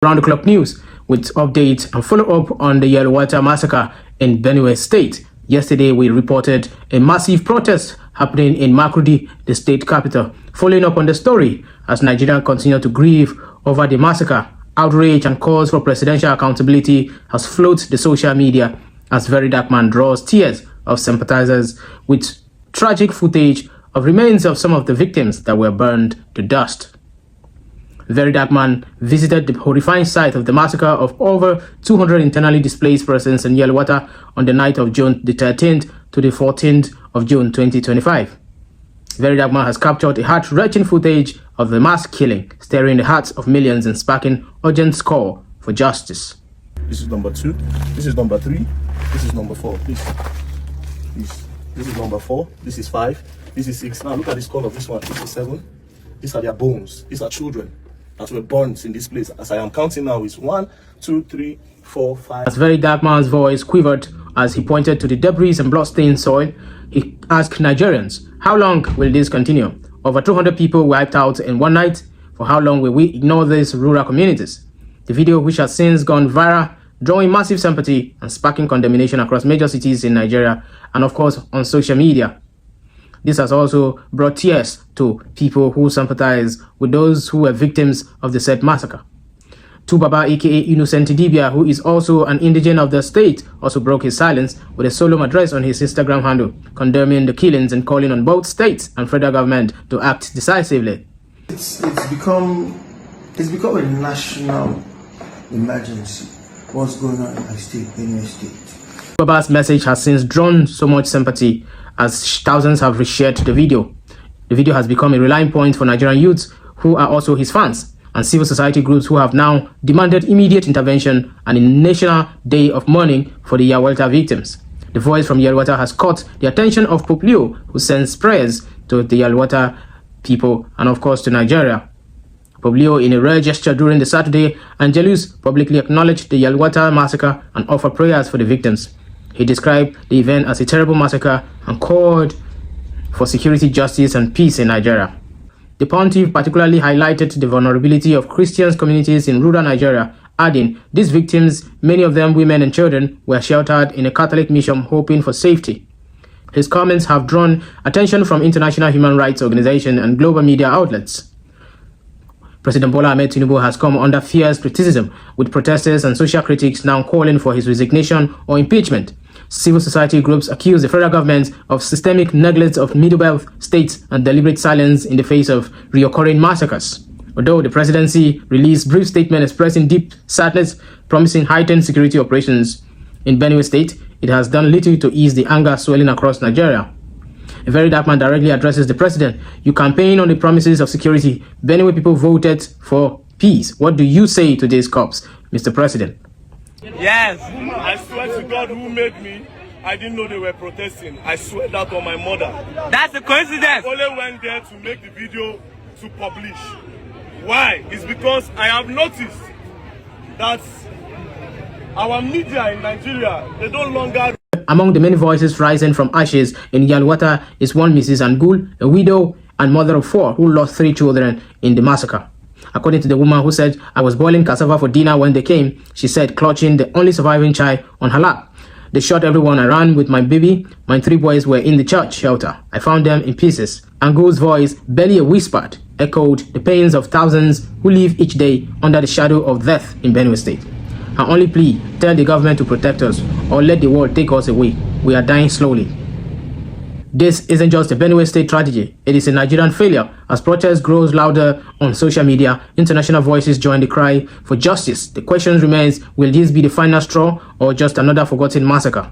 Round the clock news with updates and follow-up on the Yelwata massacre in Benue State. Yesterday, we reported a massive protest happening in Makurdi, the state capital. Following up on the story, as Nigeria continued to grieve over the massacre, outrage and calls for presidential accountability has flooded the social media as Very Darkman draws tears of sympathizers with tragic footage of remains of some of the victims that were burned to dust. Very Darkman visited the horrifying site of the massacre of over 200 internally displaced persons in Yelwata on the night of June the 13th to the 14th of June 2025. Very Darkman has captured a heart-wrenching footage of the mass killing, stirring the hearts of millions and sparking urgent call for justice. This is number 2. This is number 3. This is number 4. This is number 4. This is 5. This is 6. Now look at the skull of this one. This is 7. These are their bones. These are children that were burned in this place. As I am counting now, is 1, 2, 3, 4, 5. As Very Darkman's voice quivered as he pointed to the debris and blood-stained soil, he asked Nigerians, how long will this continue? Over 200 people wiped out in one night. For how long will we ignore these rural communities? The video, which has since gone viral, drawing massive sympathy and sparking condemnation across major cities in Nigeria and of course on social media. This has also brought tears to people who sympathize with those who were victims of the said massacre. Tubaba aka Innocent Dibia, who is also an indigene of the state, also broke his silence with a solemn address on his Instagram handle, condemning the killings and calling on both states and federal government to act decisively. It's become a national emergency. What's going on in my state, Benue State? Tubaba's message has since drawn so much sympathy as thousands have reshared the video. The video has become a rallying point for Nigerian youths who are also his fans and civil society groups who have now demanded immediate intervention and a national day of mourning for the Yelwata victims. The voice from Yelwata has caught the attention of Pope Leo, who sends prayers to the Yelwata people and of course to Nigeria. Pope Leo, in a rare gesture during the Saturday Angelus, publicly acknowledged the Yelwata massacre and offered prayers for the victims. He described the event as a terrible massacre and called for security, justice, and peace in Nigeria. The pontiff particularly highlighted the vulnerability of Christian communities in rural Nigeria, adding, these victims, many of them women and children, were sheltered in a Catholic mission hoping for safety. His comments have drawn attention from international human rights organizations and global media outlets. President Bola Ahmed Tinubu has come under fierce criticism, with protesters and social critics now calling for his resignation or impeachment. Civil society groups accuse the federal government of systemic neglect of Middle Belt states and deliberate silence in the face of reoccurring massacres. Although the presidency released brief statement expressing deep sadness, promising heightened security operations in Benue State, it has done little to ease the anger swelling across Nigeria. A Very Darkman directly addresses the president. You campaign on the promises of security. Benue people voted for peace. What do you say to these cops, Mr. President? Yes, I swear to God who made me, I didn't know they were protesting. I swear that on my mother. That's a coincidence. I only went there to make the video to publish. Why? It's because I have noticed that our media in Nigeria, they don't longer... Among the many voices rising from ashes in Yelwata is one Mrs. Angul, a widow and mother of 4 who lost 3 children in the massacre. According to the woman who said, I was boiling cassava for dinner when they came, she said, clutching the only surviving child on her lap. They shot everyone. I ran with my baby. My 3 boys were in the church shelter. I found them in pieces. Angul's voice, barely a whispered, echoed the pains of thousands who live each day under the shadow of death in Benue State. Her only plea, tell the government to protect us or let the world take us away. We are dying slowly. This isn't just a Benue State tragedy, it is a Nigerian failure. As protest grows louder on social media, international voices join the cry for justice. The question remains, will this be the final straw or just another forgotten massacre?